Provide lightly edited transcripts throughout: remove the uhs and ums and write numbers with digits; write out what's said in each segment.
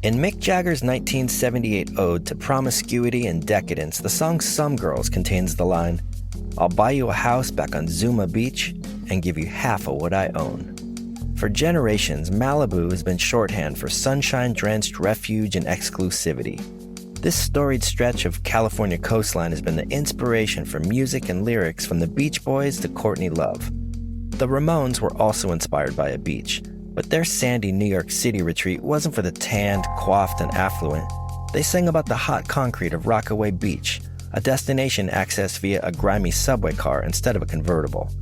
In Mick Jagger's 1978 ode to promiscuity and decadence, the song Some Girls contains the line, "I'll buy you a house back on Zuma Beach and give you half of what I own." For generations, Malibu has been shorthand for sunshine-drenched refuge and exclusivity. This storied stretch of California coastline has been the inspiration for music and lyrics from the Beach Boys to Courtney Love. The Ramones were also inspired by a beach, but their sandy New York City retreat wasn't for the tanned, coiffed, and affluent. They sang about the hot concrete of Rockaway Beach, a destination accessed via a grimy subway car instead of a convertible.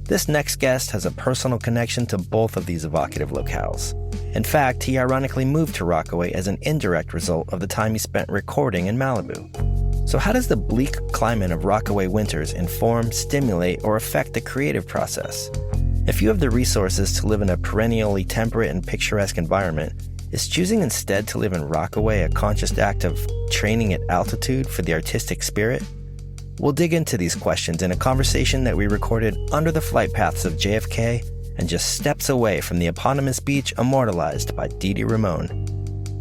This next guest has a personal connection to both of these evocative locales. In fact, he ironically moved to Rockaway as an indirect result of the time he spent recording in Malibu. So how does the bleak climate of Rockaway winters inform, stimulate, or affect the creative process? If you have the resources to live in a perennially temperate and picturesque environment, is choosing instead to live in Rockaway a conscious act of training at altitude for the artistic spirit? We'll dig into these questions in a conversation that we recorded under the flight paths of JFK and just steps away from the eponymous beach immortalized by Dee Dee Ramone.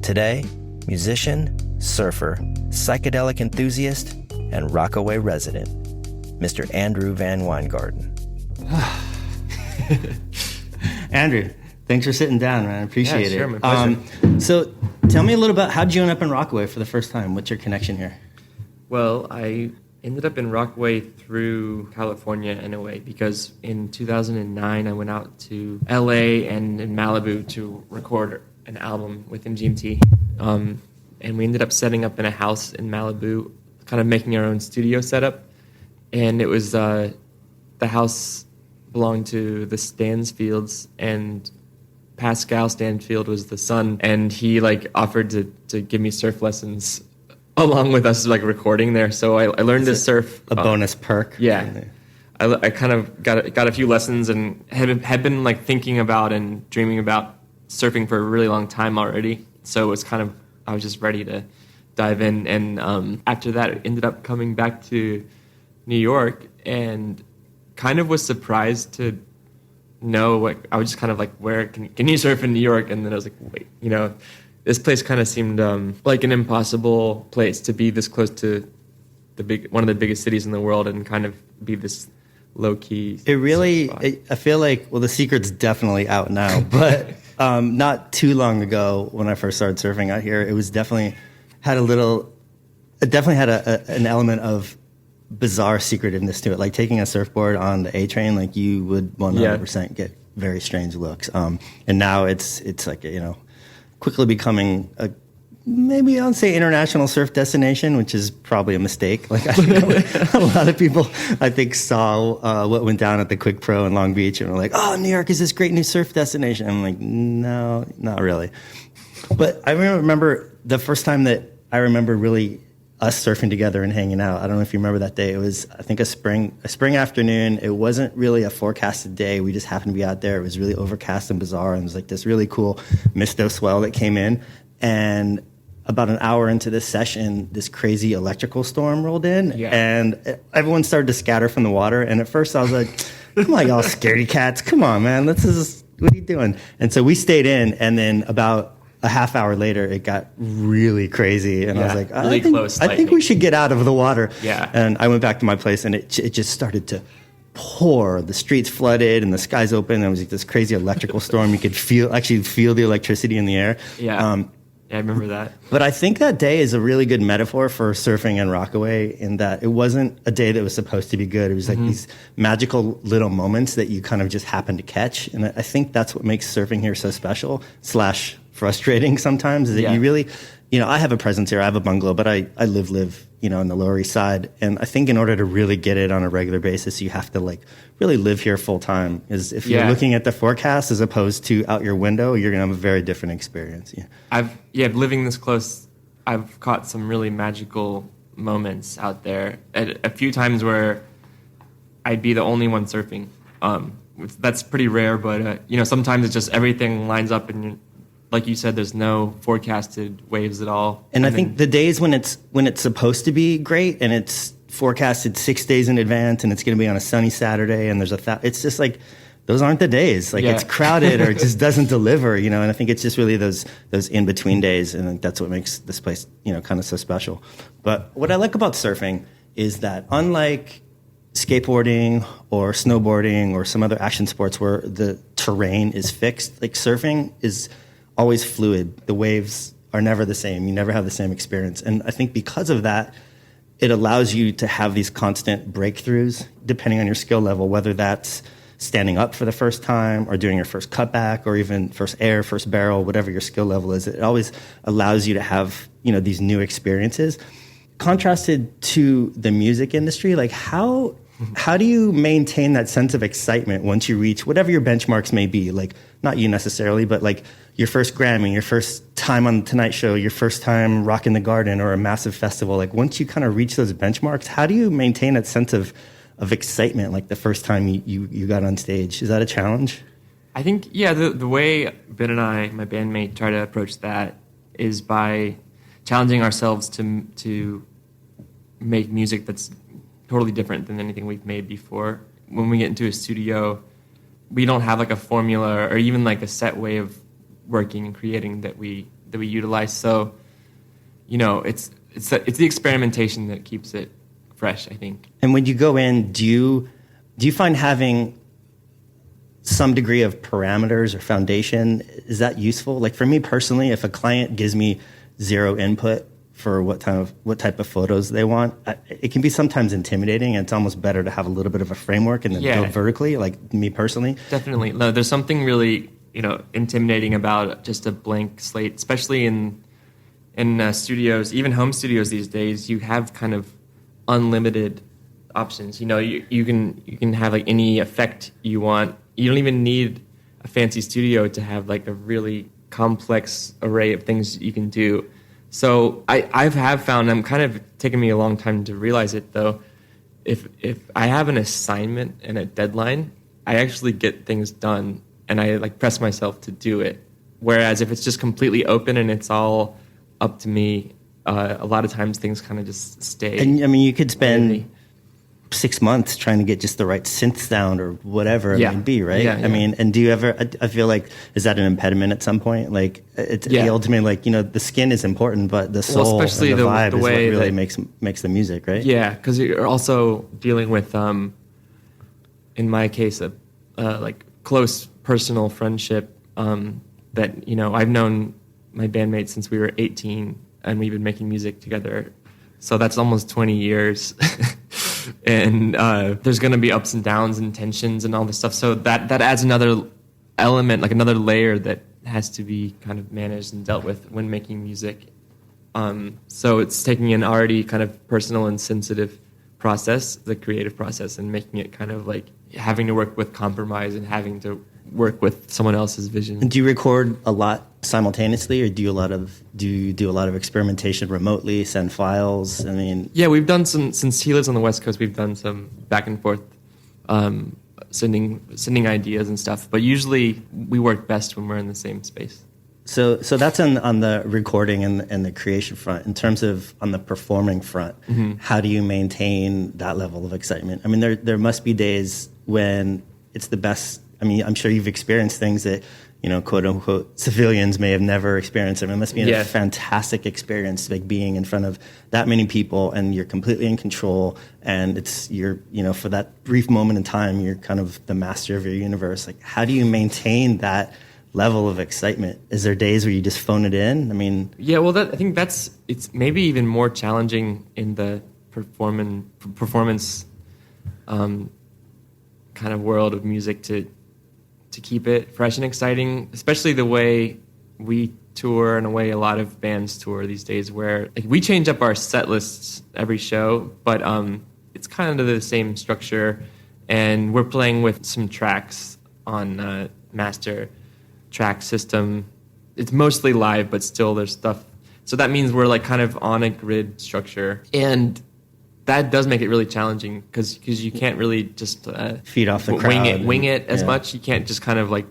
Today, musician, surfer, psychedelic enthusiast, and Rockaway resident, Mr. Andrew VanWyngarden. Andrew, thanks for sitting down, man. I appreciate it. My pleasure. So tell me a little about how'd you end up in Rockaway for the first time? What's your connection here? Well, I ended up in Rockaway through California in a way because in 2009 I went out to LA and in Malibu to record an album with MGMT. And we ended up setting up in a house in Malibu, kind of making our own studio setup. And it was the house belonged to the Stansfields, and Pascal Stanfield was the son, and he offered to give me surf lessons along with us recording there. So I learned to surf. A bonus perk. Yeah. I kind of got a few lessons and had been thinking about and dreaming about surfing for a really long time already. So it was I was just ready to dive in. And after that, I ended up coming back to New York and kind of was surprised to know I was just where can you surf in New York? And then I was like, wait, this place kind of seemed like an impossible place to be this close to one of the biggest cities in the world and kind of be this low key. I feel like, well, the secret's definitely out now, but not too long ago when I first started surfing out here, it was definitely had an element of bizarre secretiveness to it. Like taking a surfboard on the A train, you would 100% get very strange looks. And now it's quickly becoming maybe I'll say international surf destination, which is probably a mistake. I think a lot of people, I think, saw what went down at the Quick Pro in Long Beach and were like, oh, New York is this great new surf destination. I'm like, no, not really. But I remember the first time that I remember really us surfing together and hanging out. I don't know if you remember that day. It was, I think, a spring afternoon. It wasn't really a forecasted day. We just happened to be out there. It was really overcast and bizarre, and it was this really cool misto swell that came in. And about an hour into this session, this crazy electrical storm rolled in, and everyone started to scatter from the water. And at first I was like, come on, y'all scaredy cats. Come on, man. What are you doing? And so we stayed in, and then about a half hour later, it got really crazy, and I was like, I think we should get out of the water. Yeah. And I went back to my place, and it just started to pour. The streets flooded, and the skies open. There was this crazy electrical storm. You could feel the electricity in the air. Yeah. I remember that. But I think that day is a really good metaphor for surfing in Rockaway, in that it wasn't a day that was supposed to be good. It was these magical little moments that you kind of just happen to catch. And I think that's what makes surfing here so special / frustrating sometimes, is that you really, I have a presence here. I have a bungalow, but I live, in the Lower East Side. And I think in order to really get it on a regular basis, you have to really live here full time. Is if you're looking at the forecast as opposed to out your window, you're going to have a very different experience. Yeah. Living this close, I've caught some really magical moments out there. A few times where I'd be the only one surfing. That's pretty rare, but sometimes it's just everything lines up, and like you said, there's no forecasted waves at all. And I think the days when it's supposed to be great and it's forecasted 6 days in advance and it's going to be on a sunny Saturday and it's just those aren't the days. Like it's crowded or it just doesn't deliver, you know. And I think it's just really those in between days, and I think that's what makes this place, you know, kind of so special. But what I like about surfing is that unlike skateboarding or snowboarding or some other action sports where the terrain is fixed, like surfing is always fluid. The waves are never the same. You never have the same experience. And I think because of that, it allows you to have these constant breakthroughs depending on your skill level, whether that's standing up for the first time or doing your first cutback or even first air, first barrel, whatever your skill level is. It always allows you to have, you know, these new experiences. Contrasted to the music industry, like how do you maintain that sense of excitement once you reach whatever your benchmarks may be? Like, not you necessarily, but like your first Grammy, your first time on the Tonight Show, your first time rocking the Garden or a massive festival. Like once you kind of reach those benchmarks, how do you maintain that sense of excitement like the first time you got on stage? Is that a challenge? I think, the way Ben and I, my bandmate, try to approach that is by challenging ourselves to make music that's totally different than anything we've made before. When we get into a studio, we don't have like a formula or even like a set way of working and creating that we utilize. So, you know, it's the experimentation that keeps it fresh, I think. And when you go in, do you find having some degree of parameters or foundation, is that useful? Like for me personally, if a client gives me zero input for what type of photos they want, it can be sometimes intimidating, and it's almost better to have a little bit of a framework and then build vertically, like me personally. Definitely. No, there's something really, you know, intimidating about just a blank slate, especially in studios, even home studios these days. You have kind of unlimited options. You know, you can have like any effect you want. You don't even need a fancy studio to have like a really complex array of things you can do. So I have found, I'm kind of taking me a long time to realize it though, if I have an assignment and a deadline, I actually get things done and I like press myself to do it. Whereas if it's just completely open and it's all up to me, a lot of times things kind of just stay. And I mean, you could spend 6 months trying to get just the right synth sound or whatever it may be, right? Yeah, I mean, and do you ever, I feel like, is that an impediment at some point? Like, it's ultimately like, you know, the skin is important, but the soul especially and the vibe the is what way really makes the music, right? Yeah, because you're also dealing with, in my case, a like close personal friendship that, you know, I've known my bandmates since we were 18 and we've been making music together. So that's almost 20 years. And there's going to be ups and downs and tensions and all this stuff. So that adds another element, like another layer that has to be kind of managed and dealt with when making music. So it's taking an already kind of personal and sensitive process, the creative process, and making it kind of like having to work with compromise and having to work with someone else's vision. And do you record a lot simultaneously, or do you do a lot of experimentation remotely, send files? I mean, yeah, we've done some, since he lives on the West Coast, we've done some back and forth sending ideas and stuff, but usually we work best when we're in the same space. So that's on the recording and the creation front. In terms of on the performing front, how do you maintain that level of excitement? I mean, there must be days when it's the best. I mean, I'm sure you've experienced things that, you know, quote unquote, civilians may have never experienced. I mean, it must be a fantastic experience, like being in front of that many people and you're completely in control, and you're, you know, for that brief moment in time, you're kind of the master of your universe. Like, how do you maintain that level of excitement? Is there days where you just phone it in? I mean, yeah, well, I think it's maybe even more challenging in the performance kind of world of music to keep it fresh and exciting, especially the way we tour and the way a lot of bands tour these days, where like we change up our set lists every show, but it's kind of the same structure, and we're playing with some tracks on master track system. It's mostly live, but still there's stuff. So that means we're like kind of on a grid structure, and that does make it really challenging because you can't really just feed off the crowd, wing it as much. You can't just kind of like,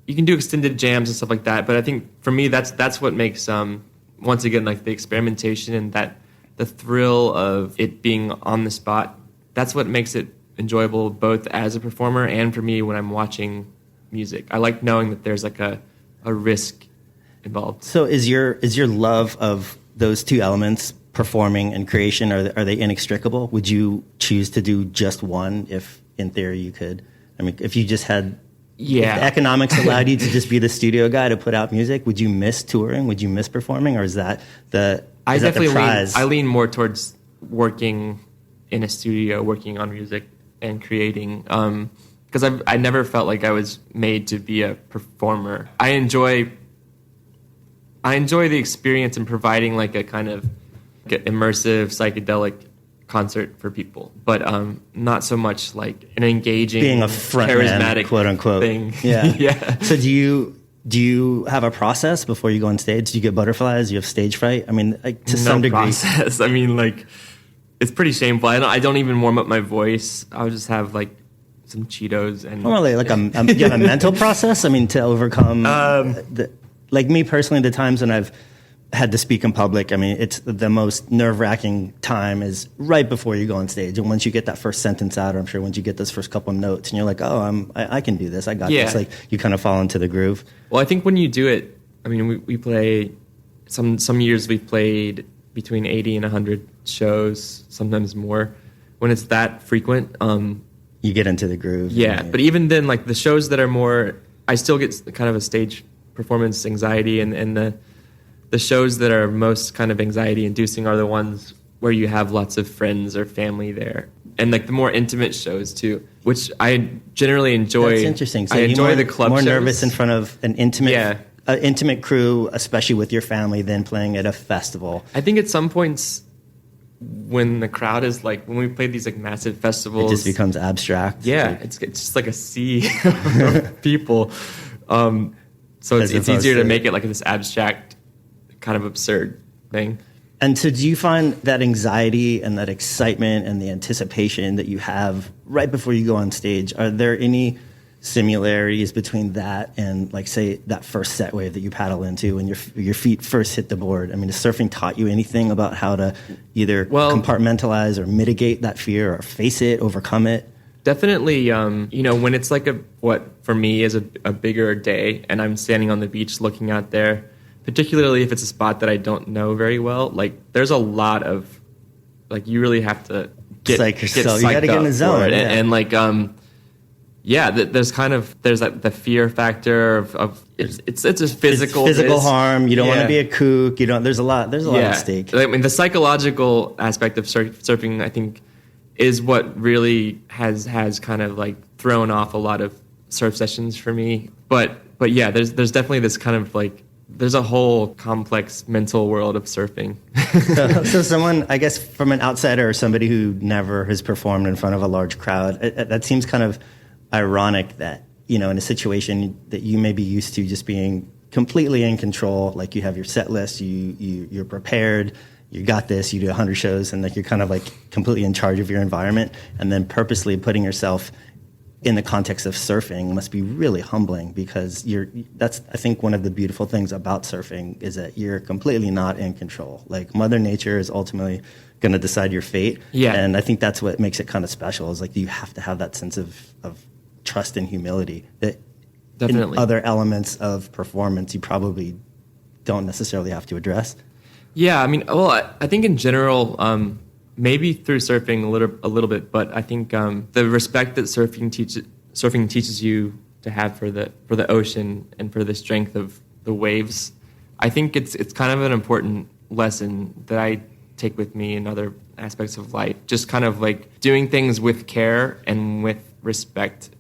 you can do extended jams and stuff like that. But I think for me, that's what makes once again, like the experimentation and that the thrill of it being on the spot. That's what makes it enjoyable both as a performer and for me when I'm watching music. I like knowing that there's like a risk involved. So is your love of those two elements, performing and creation, are they inextricable? Would you choose to do just one if in theory you could? I mean, if you just had, if the economics allowed you to just be the studio guy to put out music, would you miss touring? Would you miss performing? Or is that the prize? I lean more towards working in a studio, working on music and creating, because I never felt like I was made to be a performer. I enjoy the experience in providing like a kind of like immersive psychedelic concert for people, but not so much like an engaging, being a frontman, charismatic, quote unquote thing. Yeah. Yeah. So do you have a process before you go on stage? Do you get butterflies? Do you have stage fright? I mean, like, to some degree. Process. I mean, like, it's pretty shameful. I don't even warm up my voice. I'll just have like some Cheetos and. Well, like you have a mental process. I mean, to overcome. Like me personally, the times when I've had to speak in public, I mean, it's the most nerve-wracking time is right before you go on stage. And once you get that first sentence out, or I'm sure once you get those first couple of notes, and you're like, oh, I can do this. I got this. Like, you kind of fall into the groove. Well, I think when you do it, I mean, we play, some years we've played between 80 and 100 shows, sometimes more. When it's that frequent, you get into the groove. Yeah, but even then, like the shows that are more, I still get kind of a stage performance anxiety, and the shows that are most kind of anxiety inducing are the ones where you have lots of friends or family there, and like the more intimate shows too, which I generally enjoy. That's interesting. So I enjoy the club more shows. Nervous in front of an intimate crew, especially with your family, than playing at a festival. I think at some points when the crowd is like, when we played these like massive festivals, it just becomes abstract. Yeah, it's just like a sea of people. So it's easier to make it like this abstract, kind of absurd thing. And so do you find that anxiety and that excitement and the anticipation that you have right before you go on stage, are there any similarities between that and, like, say, that first set wave that you paddle into when your feet first hit the board? I mean, has surfing taught you anything about how to either compartmentalize or mitigate that fear or face it, overcome it? Definitely, when it's like for me is a bigger day and I'm standing on the beach looking out there, particularly if it's a spot that I don't know very well, like there's a lot of, like, you really have to get yourself. You got to get in the zone. Yeah. And like, there's like the fear factor of it's a physical harm. You don't want to be a kook. There's a lot at stake. I mean, the psychological aspect of surfing, I think, is what really has kind of like thrown off a lot of surf sessions for me. But yeah, there's definitely this kind of like, there's a whole complex mental world of surfing. So someone, I guess, from an outsider or somebody who never has performed in front of a large crowd, that seems kind of ironic that, in a situation that you may be used to just being completely in control, like you have your set list, you're prepared, you got this, you do 100 shows, and like you're kind of like completely in charge of your environment, and then purposely putting yourself in the context of surfing must be really humbling, because that's, I think, one of the beautiful things about surfing is that you're completely not in control. Like, Mother Nature is ultimately going to decide your fate. Yeah. And I think that's what makes it kind of special, is like you have to have that sense of trust and humility that definitely in other elements of performance you probably don't necessarily have to address. Yeah, I mean, well, I think in general, maybe through surfing a little bit, but I think the respect that surfing teaches you to have for the ocean and for the strength of the waves, I think it's kind of an important lesson that I take with me in other aspects of life. Just kind of like doing things with care and with respect,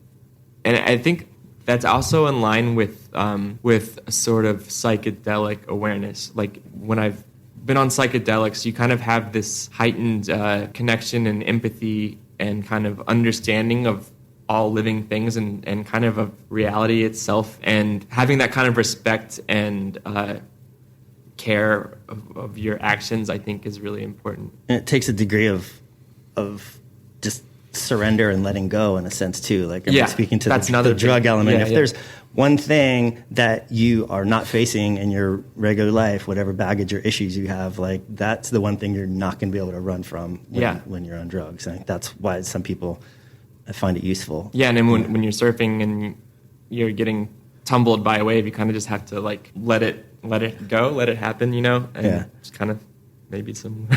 and I think that's also in line with a sort of psychedelic awareness. Like, when I've been on psychedelics, you kind of have this heightened connection and empathy and kind of understanding of all living things and kind of reality itself, and having that kind of respect and care of your actions, I think, is really important. And it takes a degree of just surrender and letting go, in a sense, too. Like, I'm speaking to the drug element. If there's one thing that you are not facing in your regular life, whatever baggage or issues you have, like, that's the one thing you're not going to be able to run from when you're on drugs. I think that's why some people I find it useful. Yeah, and then when you're surfing and you're getting tumbled by a wave, you kind of just have to like let it go, let it happen, and just kind of maybe some.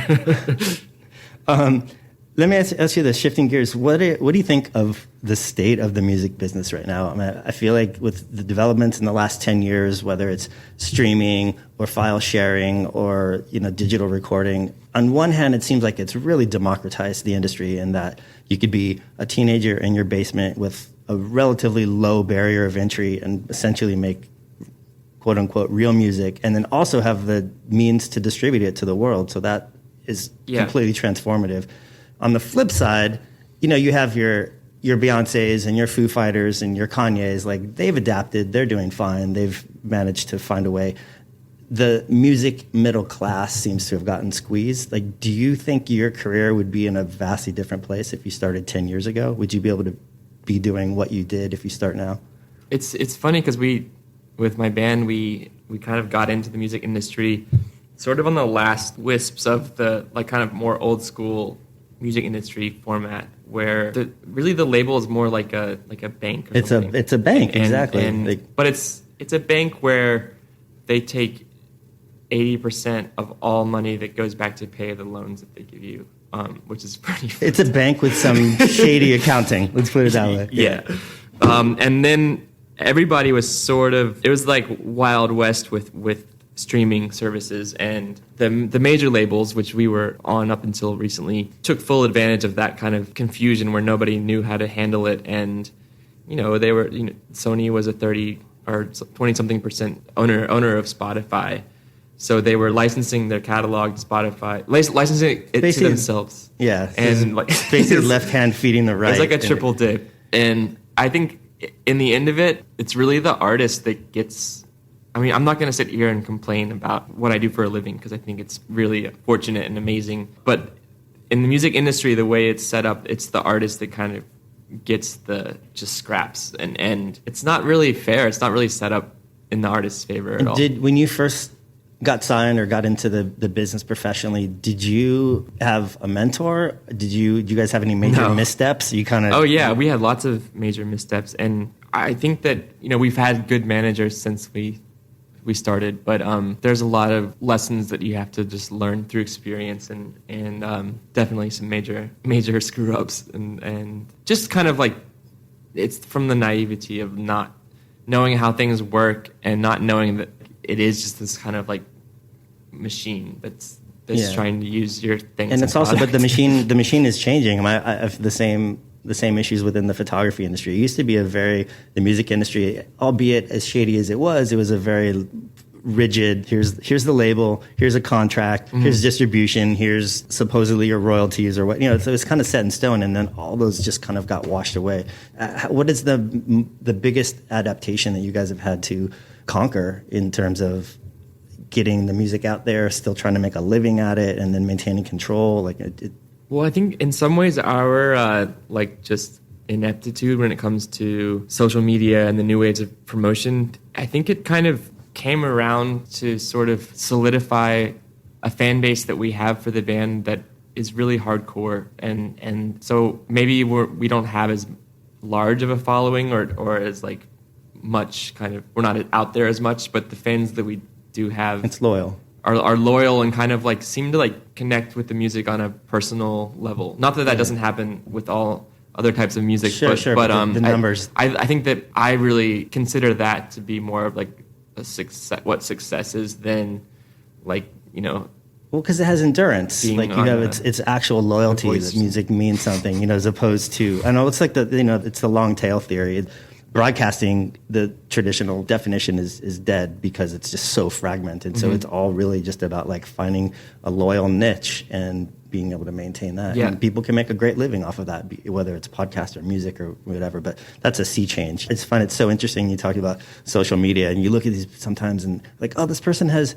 Let me ask you this, shifting gears, what do you think of the state of the music business right now? I mean, I feel like with the developments in the last 10 years, whether it's streaming or file sharing or, digital recording, on one hand, it seems like it's really democratized the industry in that you could be a teenager in your basement with a relatively low barrier of entry and essentially make quote unquote real music, and then also have the means to distribute it to the world. So that is completely transformative. On the flip side, you have your Beyoncés and your Foo Fighters and your Kanyes. Like, they've adapted, they're doing fine, they've managed to find a way. The music middle class seems to have gotten squeezed. Like, do you think your career would be in a vastly different place if you started 10 years ago? Would you be able to be doing what you did if you start now? It's funny because with my band, we kind of got into the music industry sort of on the last wisps of the like kind of more old school music industry format, where the label is more like a bank. Or something. It's a bank, exactly. But it's a bank where they take 80% of all money that goes back to pay the loans that they give you, which is pretty. It's a bank with some shady accounting. Let's put it that way. Yeah. And then everybody was it was like Wild West with streaming services, and the major labels, which we were on up until recently, took full advantage of that kind of confusion where nobody knew how to handle it. And they were Sony was a 30 or 20-something% owner of Spotify, so they were licensing their catalog to Spotify, licensing it to themselves. Yeah, and basically left hand feeding the right. It's like a triple dip. And I think in the end of it, it's really the artist that gets. I mean, I'm not going to sit here and complain about what I do for a living because I think it's really fortunate and amazing. But in the music industry, the way it's set up, it's the artist that kind of gets the just scraps. And it's not really fair. It's not really set up in the artist's favor at all. When you first got signed or got into the business professionally, did you have a mentor? Did you guys have any major missteps? You kind of... Oh, yeah. We had lots of major missteps. And I think that, we've had good managers since we started, but there's a lot of lessons that you have to just learn through experience, and definitely some major screw ups, and just kind of like it's from the naivety of not knowing how things work and not knowing that it is just this kind of like machine that's trying to use your things. And it's also, but the machine is changing. I have the same issues within the photography industry. It used to be the music industry, albeit as shady as it was a very rigid, here's the label, here's a contract, here's distribution, here's supposedly your royalties or what, so it's kind of set in stone, and then all those just kind of got washed away. What is the biggest adaptation that you guys have had to conquer in terms of getting the music out there, still trying to make a living at it, and then maintaining control? Well, I think in some ways our just ineptitude when it comes to social media and the new ways of promotion, I think it kind of came around to sort of solidify a fan base that we have for the band that is really hardcore, and so maybe we don't have as large of a following or as like much kind of, we're not out there as much, but the fans that we do have, it's loyal. Are loyal and kind of like seem to like connect with the music on a personal level. Not that doesn't happen with all other types of music, but the numbers. I think that I really consider that to be more of like a success, what success is, than like well, because it has endurance. Like you have its actual loyalty. That music means something, as opposed to, I know it's like it's the long tail theory. Broadcasting, the traditional definition is dead because it's just so fragmented. So it's all really just about like finding a loyal niche and being able to maintain that. Yeah. And people can make a great living off of that, whether it's podcast or music or whatever. But that's a sea change. It's fun. It's so interesting. You talk about social media and you look at these sometimes and like, oh, this person has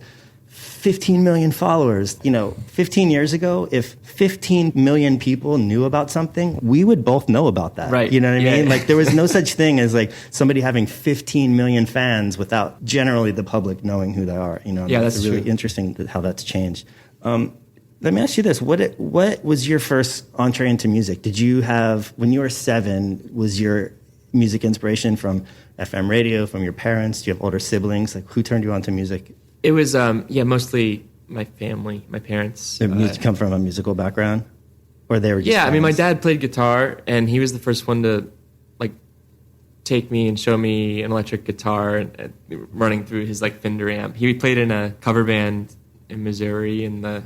15 million followers. 15 years ago, if 15 million people knew about something, we would both know about that. Right. You know what I mean? Like there was no such thing as like somebody having 15 million fans without generally the public knowing who they are. Yeah, it's that's really true. Interesting how that's changed. Let me ask you this: what was your first entree into music? Did you have, when you were 7, was your music inspiration from FM radio, from your parents? Do you have older siblings? Like, who turned you on to music? It was mostly my family, my parents. Did music come from a musical background, or they were just I mean, my friends? dad played guitar, and he was the first one to like take me and show me an electric guitar and running through his like Fender amp. He played in a cover band in Missouri in the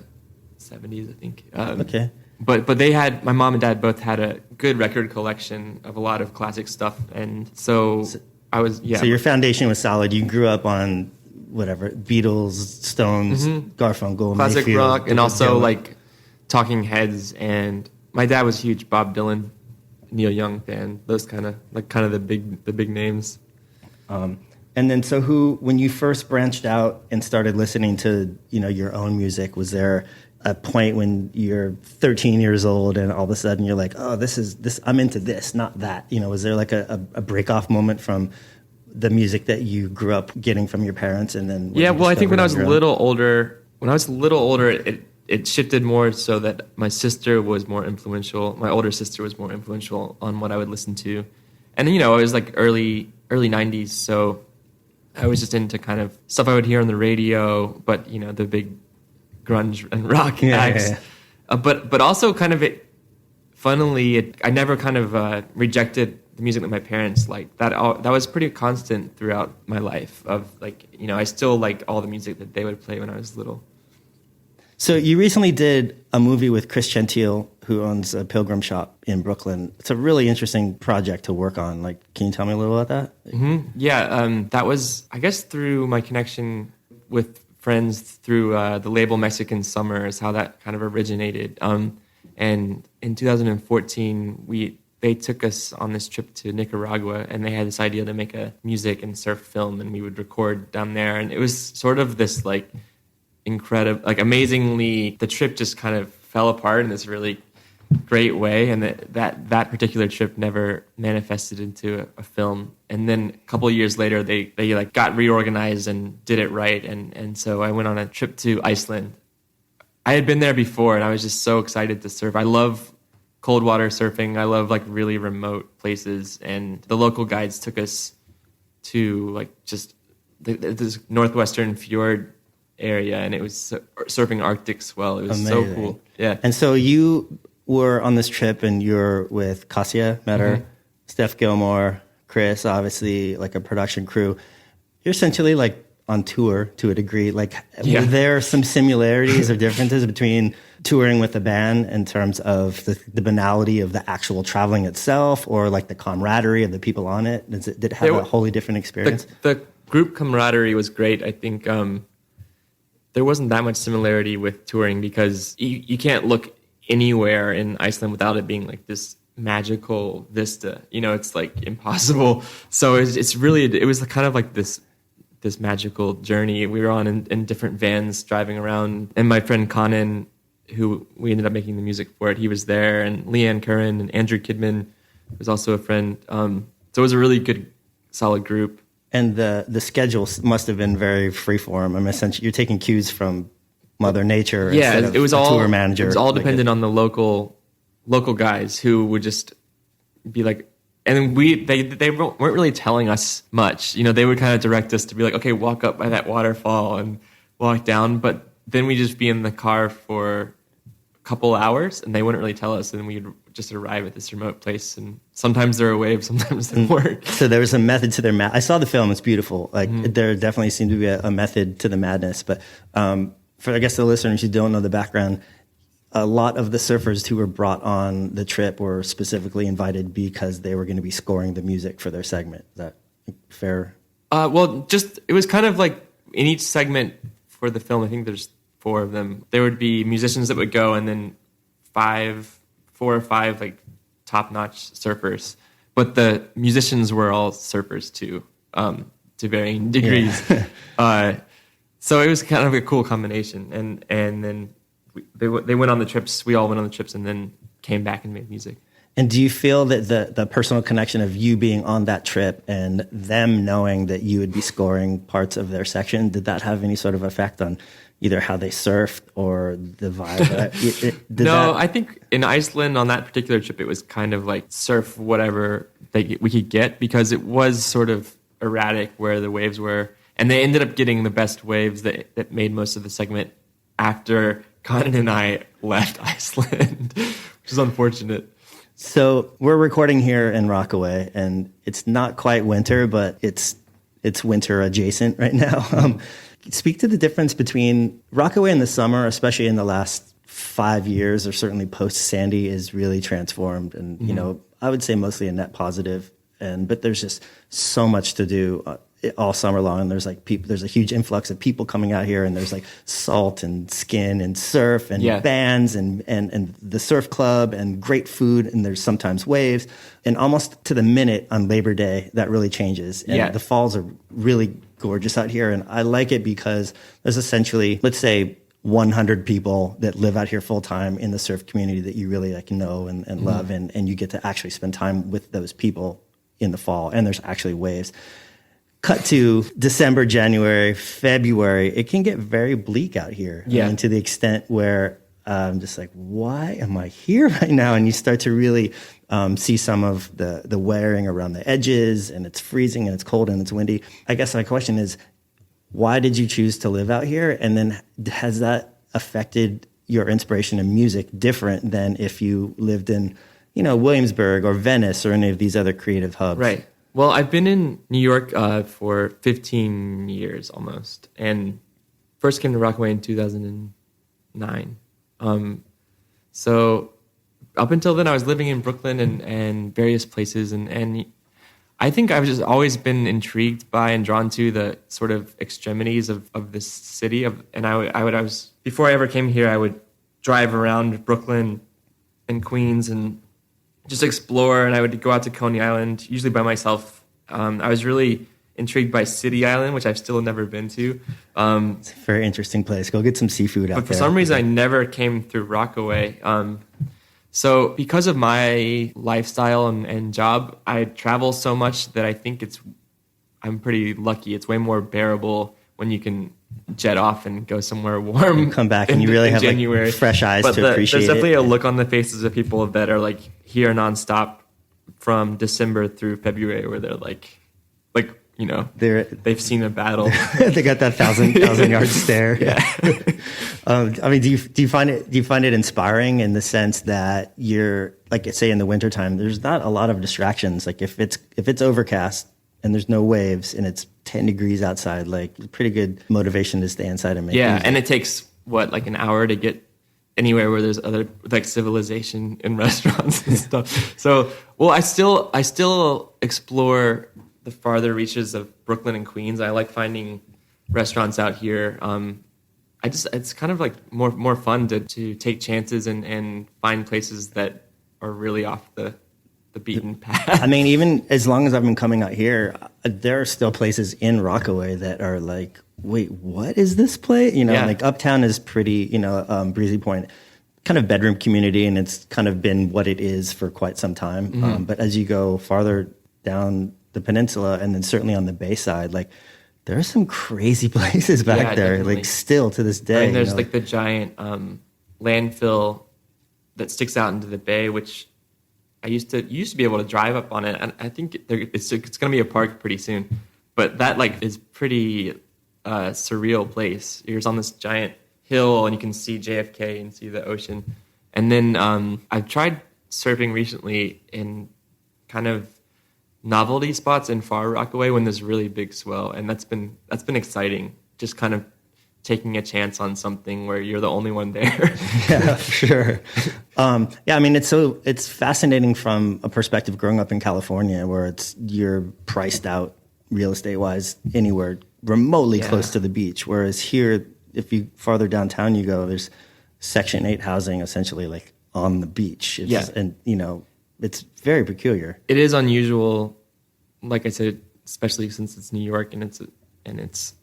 70s, I think. Okay. But they had, my mom and dad both had a good record collection of a lot of classic stuff, and so I was So your foundation was solid. You grew up on whatever, Beatles, Stones, Garfunkel, classic Mayfield, rock, and also Dylan. like Talking Heads, and my dad was a huge Bob Dylan, Neil Young fan. Those kind of the big names. And then, so when you first branched out and started listening to, your own music, was there a point when you're 13 years old and all of a sudden you're like, oh, this, I'm into this, not that? Was there like a break off moment from the music that you grew up getting from your parents, and then? I think when I was a little older, it shifted more so that my sister was more influential. My older sister was more influential on what I would listen to. And it was like early 90s, so I was just into kind of stuff I would hear on the radio, but the big grunge and rock acts. Yeah. But also kind of I never kind of rejected the music that my parents liked. That was pretty constant throughout my life. Of like, I still like all the music that they would play when I was little. So you recently did a movie with Chris Gentile, who owns a pilgrim shop in Brooklyn. It's a really interesting project to work on. Like, can you tell me a little about that? Mm-hmm. Yeah, that was, I guess, through my connection with friends through the label Mexican Summer is how that kind of originated. And in 2014, they took us on this trip to Nicaragua, and they had this idea to make a music and surf film, and we would record down there. And it was sort of this like incredible, like amazingly, the trip just kind of fell apart in this really great way, and that particular trip never manifested into a film. And then a couple of years later, they like got reorganized and did it right, and so I went on a trip to Iceland. I had been there before, and I was just so excited to surf. I love cold water surfing. I love like really remote places, and the local guides took us to like just this northwestern fjord area, and it was surfing Arctic swell. It was amazing. So cool. Yeah. And so you were on this trip, and you're with Kasia Metter, Steph Gilmore, Chris, obviously, like a production crew. You're essentially like on tour to a degree. Like, were there some similarities or differences between touring with a band in terms of the banality of the actual traveling itself, or like the camaraderie of the people on it? Did it have a wholly different experience? The group camaraderie was great. I think there wasn't that much similarity with touring, because you can't look anywhere in Iceland without it being like this magical vista. It's like impossible. So it was kind of like this magical journey we were on in different vans driving around. And my friend Conan, who we ended up making the music for it, he was there, and Leanne Curran and Andrew Kidman was also a friend. So it was a really good, solid group. And the schedule must have been very freeform. I mean, essentially, you're taking cues from Mother Nature. Yeah, instead of it was a all tour manager. It was all dependent on the local guys who would just be like, and they weren't really telling us much. They would kind of direct us to be like, okay, walk up by that waterfall and walk down. But then we'd just be in the car for a couple hours, and they wouldn't really tell us. And we'd just arrive at this remote place, and sometimes there were waves, sometimes there weren't. So there was a method to their I saw the film; it's beautiful. Like there definitely seemed to be a method to the madness. But for I guess the listeners who don't know the background, a lot of the surfers who were brought on the trip were specifically invited because they were going to be scoring the music for their segment. Is that fair? It was kind of like in each segment for the film. I think there's 4 of them. There would be musicians that would go, and then 4 or 5 like top-notch surfers. But the musicians were all surfers too, to varying degrees. Yeah. So it was kind of a cool combination. And then they went on the trips. We all went on the trips, and then came back and made music. And do you feel that the personal connection of you being on that trip and them knowing that you would be scoring parts of their section, did that have any sort of effect on either how they surfed or the vibe? I think in Iceland on that particular trip, it was kind of like surf whatever we could get, because it was sort of erratic where the waves were. And they ended up getting the best waves that made most of the segment after Conan and I left Iceland, which is unfortunate. So we're recording here in Rockaway, and it's not quite winter, but it's winter adjacent right now. Speak to the difference between Rockaway in the summer, especially in the last 5 years, or certainly post Sandy, is really transformed, and I would say mostly a net positive. But there's just so much to do all summer long, and there's a huge influx of people coming out here, and there's like salt and skin and surf and bands and the surf club and great food, and there's sometimes waves, and almost to the minute on Labor Day that really changes, and the falls are really gorgeous out here, and I like it because there's essentially, let's say, 100 people that live out here full time in the surf community that you really know and love, and you get to actually spend time with those people in the fall, and there's actually waves. Cut to December, January, February, it can get very bleak out here. Yeah. To the extent where I'm just like, why am I here right now? And you start to really see some of the wearing around the edges, and it's freezing and it's cold and it's windy. I guess my question is, why did you choose to live out here? And then has that affected your inspiration in music different than if you lived in, Williamsburg or Venice or any of these other creative hubs? Right. Well, I've been in New York for 15 years almost, and first came to Rockaway in 2009. So up until then, I was living in Brooklyn and various places, and I think I've just always been intrigued by and drawn to the sort of extremities of this city. Before I ever came here, I would drive around Brooklyn and Queens and just explore, and I would go out to Coney Island, usually by myself. I was really intrigued by City Island, which I've still never been to. It's a very interesting place. Go get some seafood out there. But for some reason, I never came through Rockaway. So because of my lifestyle and job, I travel so much that I think I'm pretty lucky. It's way more bearable when you can jet off and go somewhere warm. You come back and you really have January. Fresh eyes to appreciate it. There's definitely a look on the faces of people that are like here nonstop from December through February, where they're they've seen a battle. They got that thousand yard stare. Yeah. Do you find it inspiring in the sense that you're, like, say in the wintertime, there's not a lot of distractions. Like if it's overcast and there's no waves and it's 10 degrees outside, like pretty good motivation to stay inside and make music. And it takes an hour to get anywhere where there's other civilization in restaurants and stuff. So, I still explore the farther reaches of Brooklyn and Queens. I like finding restaurants out here. It's kind of like more fun to take chances and find places that are really off the beaten path. I mean, even as long as I've been coming out here, there are still places in Rockaway that are like, wait, what is this place? Like Uptown is pretty, Breezy Point, kind of bedroom community, and it's kind of been what it is for quite some time. Mm-hmm. But as you go farther down the peninsula, and then certainly on the Bay side, like there are some crazy places back there, definitely. Like still to this day. There's like the giant landfill that sticks out into the bay, which I used to be able to drive up on it, and I think it's going to be a park pretty soon. But that is pretty surreal place. You're on this giant hill, and you can see JFK and see the ocean. And then I've tried surfing recently in kind of novelty spots in Far Rockaway when there's really big swell, and that's been exciting. Just kind of taking a chance on something where you're the only one there. Yeah, for sure. I mean, it's fascinating from a perspective growing up in California, where you're priced out real estate wise anywhere remotely close to the beach. Whereas here, if you farther downtown you go, there's Section 8 housing essentially like on the beach. And it's very peculiar. It is unusual, like I said, especially since it's New York and it's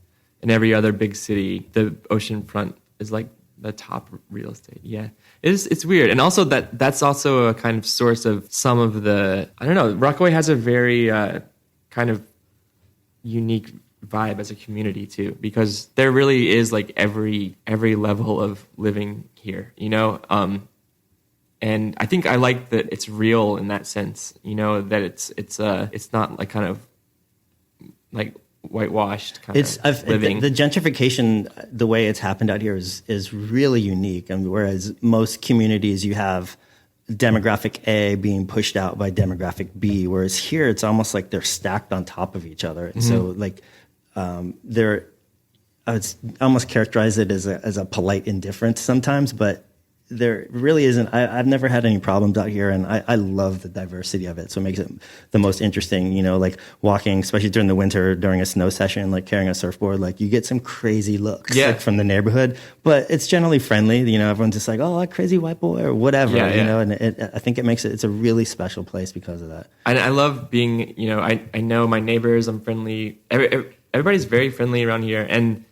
in every other big city. The ocean front is like the top real estate. Yeah, it's weird, and also that's also a kind of source of some of the, I don't know. Rockaway has a very kind of unique vibe as a community too, because there really is like every level of living here, you know. And I think I like that it's real in that sense, you know, that it's not like kind of like whitewashed kind of living. The gentrification, the way it's happened out here is really unique. And whereas most communities you have demographic A being pushed out by demographic B, whereas here it's almost like they're stacked on top of each other. And so like I would almost characterize it as a polite indifference sometimes, but there really isn't. I've never had any problems out here, and I love the diversity of it. So it makes it the most interesting, you know, like walking, especially during the winter, during a snow session, like carrying a surfboard, like you get some crazy looks like, from the neighborhood, but it's generally friendly. You know, everyone's just like, oh, that crazy white boy or whatever, you know, and I think it makes it's a really special place because of that. And I love being, you know, I know my neighbors, I'm friendly. Everybody's very friendly around here. And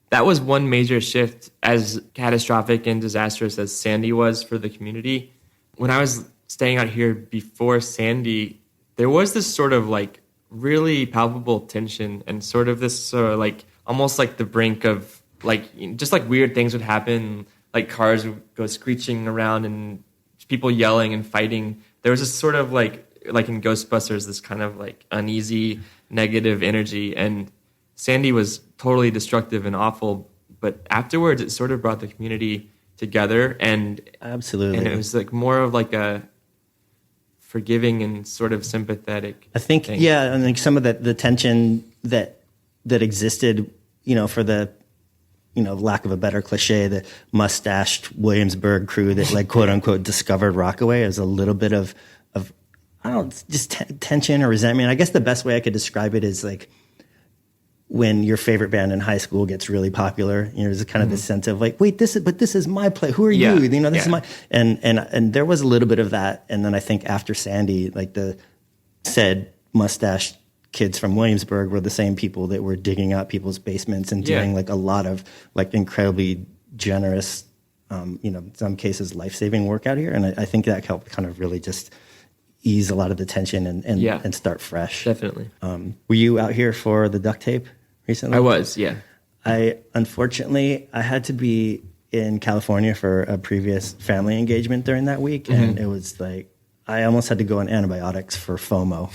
that was one major shift, as catastrophic and disastrous as Sandy was for the community. When I was staying out here before Sandy, there was this sort of like really palpable tension and sort of this like almost like the brink of like just like weird things would happen, like cars would go screeching around and people yelling and fighting. There was this sort of like in Ghostbusters, this kind of like uneasy, negative energy. And Sandy was totally destructive and awful, but afterwards it sort of brought the community together, and absolutely, and it was like more of like a forgiving and sort of sympathetic. I think thing. Yeah, and like some of the tension that existed, you know, for the, you know, lack of a better cliche, the mustached Williamsburg crew that like quote unquote discovered Rockaway, as a little bit of I don't know, just tension or resentment. I guess the best way I could describe it is like when your favorite band in high school gets really popular, you know, there's kind of this sense of like, wait, this is my play. Who are you? You know, this is my, and there was a little bit of that. And then I think after Sandy, like the said mustached kids from Williamsburg were the same people that were digging out people's basements and doing like a lot of like incredibly generous, you know, in some cases life-saving work out here. And I think that helped kind of really just ease a lot of the tension and start fresh. Definitely. Were you out here for the duct tape recently? I was, yeah. Unfortunately, I had to be in California for a previous family engagement during that week, and it was like I almost had to go on antibiotics for FOMO.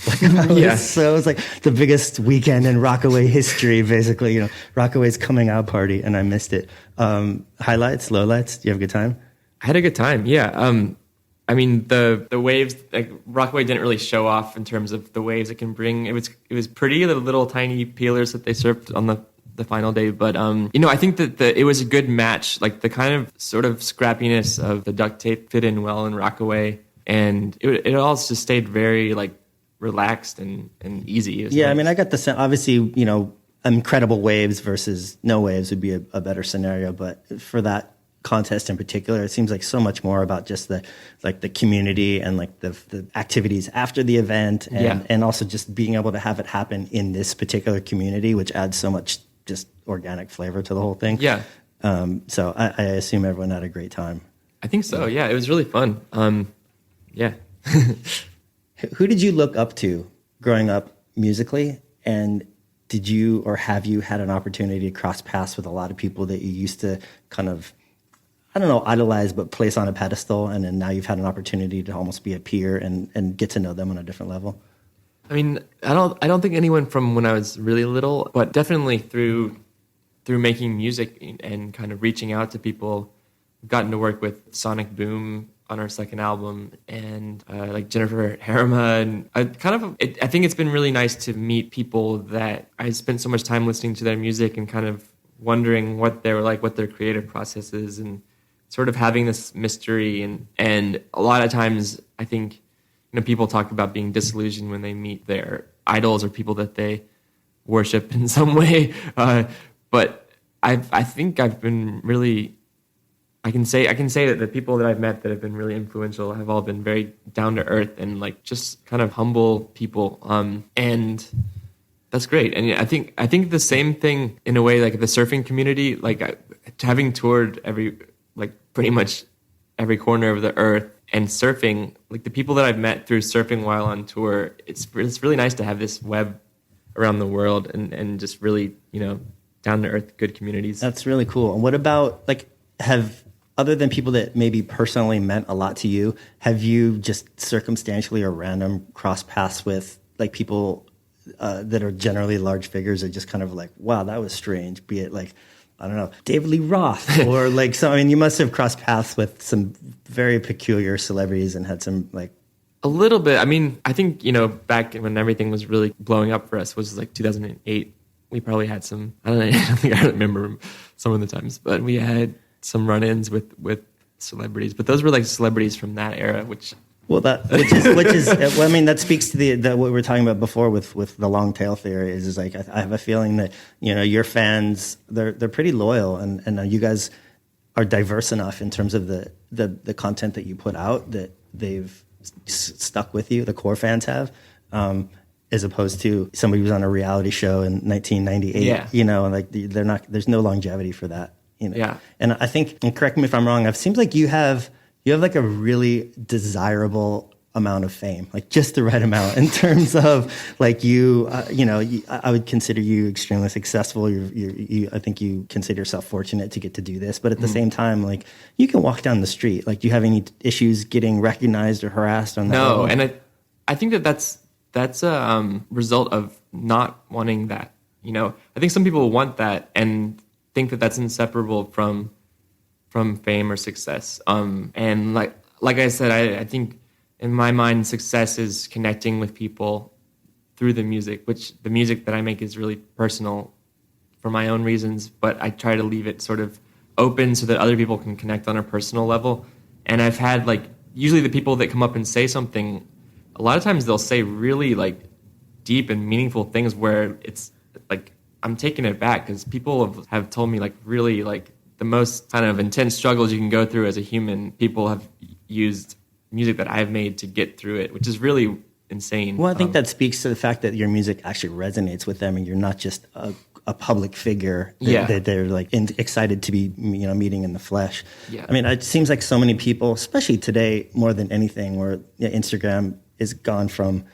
So it was like the biggest weekend in Rockaway history, basically. You know, Rockaway's coming out party, and I missed it. Highlights, lowlights. Do you have a good time? I had a good time. Yeah. I mean, the waves, like Rockaway didn't really show off in terms of the waves it can bring. It was pretty, the little tiny peelers that they surfed on the final day. But, you know, I think that it was a good match. Like the kind of sort of scrappiness of the duct tape fit in well in Rockaway. And it all just stayed very like relaxed and easy. Nice. I mean, I got the sense, obviously, you know, incredible waves versus no waves would be a better scenario. But for that contest in particular, it seems like so much more about just the community and like the activities after the event and also just being able to have it happen in this particular community, which adds so much just organic flavor to the whole thing. So I assume everyone had a great time. I think so. Yeah, it was really fun. Who did you look up to growing up musically, and did you or have you had an opportunity to cross paths with a lot of people that you used to kind of, I don't know, idolize, but place on a pedestal, and then now you've had an opportunity to almost be a peer and get to know them on a different level? I mean, I don't think anyone from when I was really little, but definitely through making music and kind of reaching out to people, I've gotten to work with Sonic Boom on our second album, and like Jennifer Harima, and I think it's been really nice to meet people that I spent so much time listening to their music and kind of wondering what they were like, what their creative process is, and sort of having this mystery. And a lot of times I think, you know, people talk about being disillusioned when they meet their idols or people that they worship in some way. But I think I've been really, I can say that the people that I've met that have been really influential have all been very down to earth and like just kind of humble people. And that's great. And I think the same thing in a way, like the surfing community, like having toured pretty much every corner of the earth. And surfing, like the people that I've met through surfing while on tour, it's really nice to have this web around the world and just really, down to earth, good communities. That's really cool. And what about, like, other than people that maybe personally meant a lot to you, have you just circumstantially or random crossed paths with like people that are generally large figures that just kind of like, wow, that was strange, be it like, I don't know, David Lee Roth or like some, I mean, you must have crossed paths with some very peculiar celebrities and had some like. A little bit. I mean, I think, back when everything was really blowing up for us was like 2008. We probably had some, I don't know, I think I remember some of the times, but we had some run-ins with celebrities, but those were like celebrities from that era, which is I mean, that speaks to the what we were talking about before with the long tail theory is like I have a feeling that your fans they're pretty loyal and you guys are diverse enough in terms of the content that you put out that they've stuck with you, the core fans have, as opposed to somebody who's on a reality show in 1998. And like they're not, there's no longevity for that. Yeah. And I think, and correct me if I'm wrong, it seems like you have like a really desirable amount of fame, like just the right amount in terms of like I would consider you extremely successful. I think you consider yourself fortunate to get to do this, but at the same time, like you can walk down the street. Like, do you have any issues getting recognized or harassed on that? No. level? And I think that's a result of not wanting that. I think some people want that and think that that's inseparable from fame or success. And like I said, I think in my mind, success is connecting with people through the music, which the music that I make is really personal for my own reasons, but I try to leave it sort of open so that other people can connect on a personal level. And I've had usually the people that come up and say something, a lot of times they'll say really deep and meaningful things where it's like, I'm taking it back because people have told me really the most kind of intense struggles you can go through as a human, people have used music that I've made to get through it, which is really insane. Well, I think that speaks to the fact that your music actually resonates with them and you're not just a public figure that they're excited to be meeting in the flesh. Yeah. I mean, it seems like so many people, especially today more than anything, where Instagram is gone from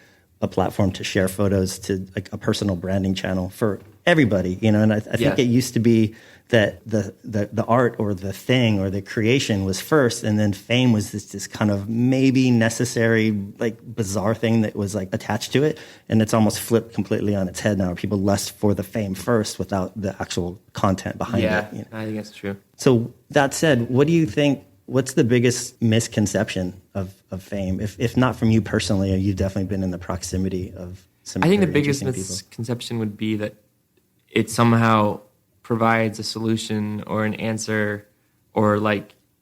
a platform to share photos to a personal branding channel for everybody, and I think it used to be that the art or the thing or the creation was first, and then fame was this kind of maybe necessary bizarre thing that was attached to it, and it's almost flipped completely on its head now. People lust for the fame first without the actual content behind it. Yeah, I think that's true. So that said, what do you think? What's the biggest misconception of fame? If not from you personally, you've definitely been in the proximity of some. I think the biggest people. misconception would be that it somehow provides a solution or an answer, or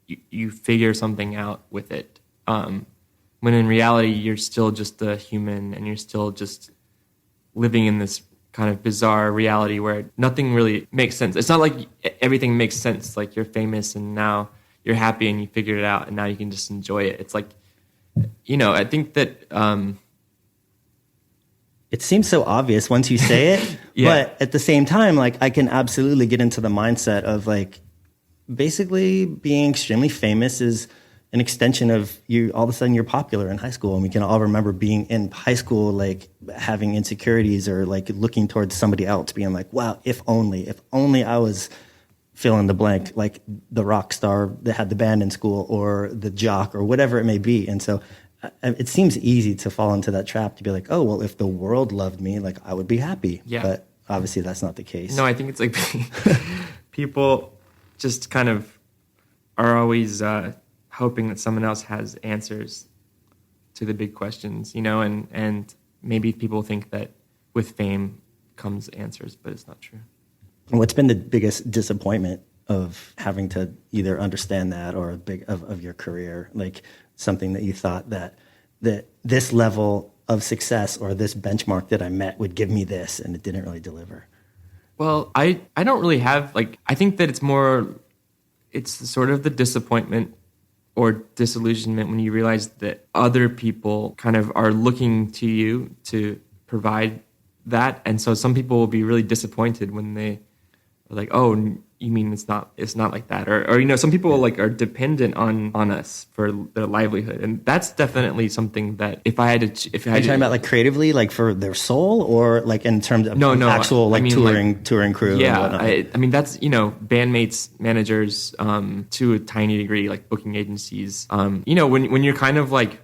you figure something out with it. When in reality, you're still just a human, and you're still just living in this kind of bizarre reality where nothing really makes sense. It's not like everything makes sense. Like you're famous and now you're happy and you figured it out and now you can just enjoy it. It's I think that it seems so obvious once you say it, but at the same time, I can absolutely get into the mindset of basically being extremely famous is an extension of you. All of a sudden you're popular in high school, and we can all remember being in high school, having insecurities or looking towards somebody else being wow, if only I was fill in the blank, like the rock star that had the band in school or the jock or whatever it may be. And so it seems easy to fall into that trap to be oh, well, if the world loved me, I would be happy. Yeah. But obviously that's not the case. No, I think it's people just kind of are always hoping that someone else has answers to the big questions, and maybe people think that with fame comes answers, but it's not true. What's been the biggest disappointment of having to either understand that or of your career? Something that you thought that this level of success or this benchmark that I met would give me this, and it didn't really deliver? Well, I don't really have, I think that it's sort of the disappointment or disillusionment when you realize that other people kind of are looking to you to provide that. And so some people will be really disappointed when they are oh, you mean it's not like that, or some people like are dependent on us for their livelihood, and that's definitely something that if I had to, Are you talking about like creatively, like for their soul, or like in terms of actual like touring crew? Yeah, I mean that's bandmates, managers, to a tiny degree, like booking agencies. When you're kind of like,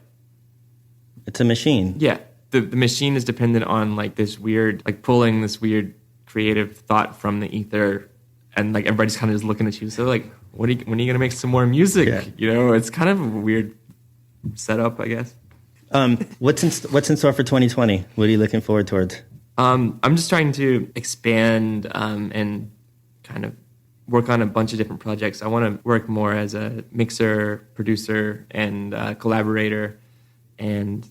it's a machine. Yeah, the machine is dependent on like this weird, like pulling this weird creative thought from the ether, and like everybody's kind of just looking at you. So like, when are you gonna make some more music? Yeah. It's kind of a weird setup, I guess. What's in store for 2020? What are you looking forward towards? I'm just trying to expand and kind of work on a bunch of different projects. I want to work more as a mixer, producer, and collaborator, and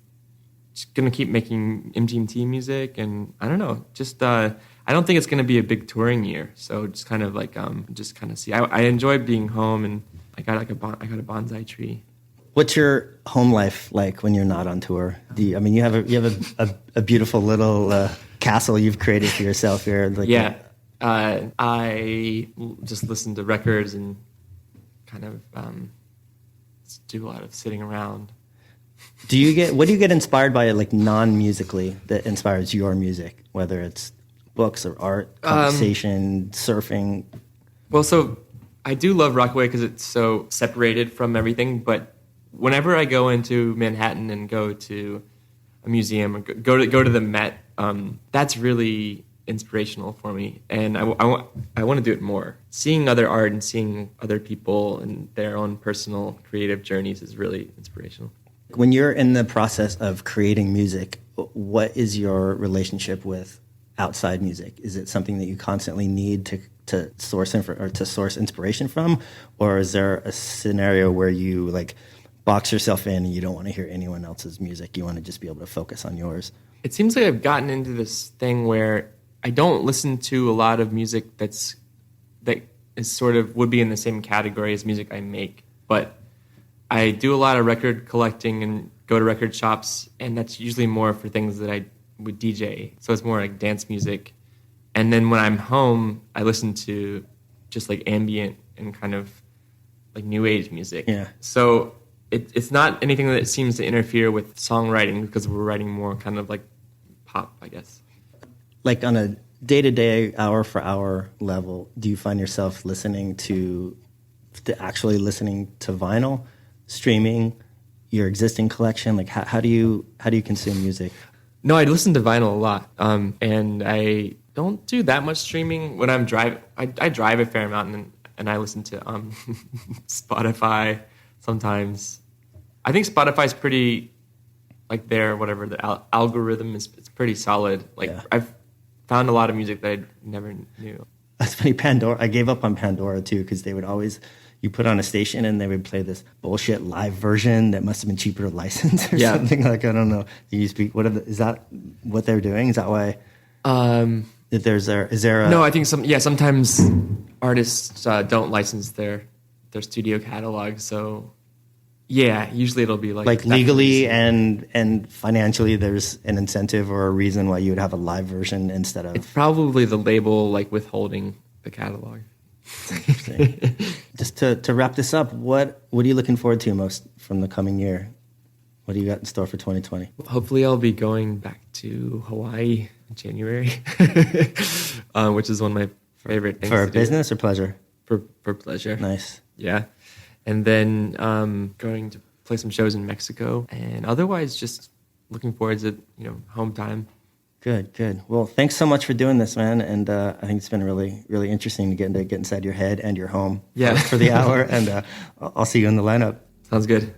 just gonna keep making MGMT music. And I don't know, just I don't think it's gonna be a big touring year. So just kind of like just kind of see. I enjoy being home, and I got a bonsai tree. What's your home life like when you're not on tour? You have a beautiful little castle you've created for yourself here. Like I just listen to records and kind of do a lot of sitting around. What do you get inspired by, like non-musically, that inspires your music? Whether it's books or art, conversation, surfing. Well, so I do love Rockaway because it's so separated from everything. But whenever I go into Manhattan and go to a museum or go to the Met, that's really inspirational for me, and I want to do it more. Seeing other art and seeing other people and their own personal creative journeys is really inspirational. When you're in the process of creating music, what is your relationship with outside music? Is it something that you constantly need to source inspiration from, or is there a scenario where you like box yourself in and you don't want to hear anyone else's music? You want to just be able to focus on yours? It seems like I've gotten into this thing where I don't listen to a lot of music that is sort of would be in the same category as music I make, but I do a lot of record collecting and go to record shops, and that's usually more for things that I would DJ. So it's more like dance music. And then when I'm home, I listen to just like ambient and kind of like new age music. Yeah. So it's not anything that seems to interfere with songwriting, because we're writing more kind of like pop, I guess. Like on a day-to-day, hour-for-hour level, do you find yourself listening to actually listening to vinyl, streaming, your existing collection? Like how do you consume music? No, I listen to vinyl a lot, and I don't do that much streaming when I'm driving. I drive a fair amount, and I listen to Spotify sometimes. I think Spotify's pretty like the algorithm is it's pretty solid. Like I've found a lot of music that I never knew. That's funny. Pandora. I gave up on Pandora too, because they would always, you put on a station and they would play this bullshit live version that must have been cheaper to license or something. Like, I don't know. Is that what they're doing? Is that why? Is there a... No, I think sometimes artists don't license their studio catalog. So yeah, usually it'll be like legally and financially, there's an incentive or a reason why you would have a live version instead of... It's probably the label like withholding the catalog. Just to wrap this up, what are you looking forward to most from the coming year? What do you got in store for 2020? Hopefully I'll be going back to Hawaii in January, which is one of my favorite things for to business do. Or pleasure? For pleasure. Nice. Yeah. And then going to play some shows in Mexico, and otherwise just looking forward to home time. Good. Well, thanks so much for doing this, man. And I think it's been really, really interesting to get inside your head and your home for the hour. And I'll see you in the lineup. Sounds good.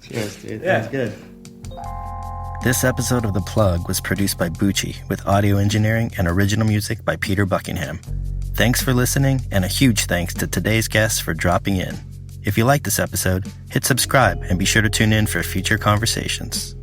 Cheers, dude. Yeah. Sounds good. This episode of The Plug was produced by Bucci with audio engineering and original music by Peter Buckingham. Thanks for listening, and a huge thanks to today's guests for dropping in. If you like this episode, hit subscribe and be sure to tune in for future conversations.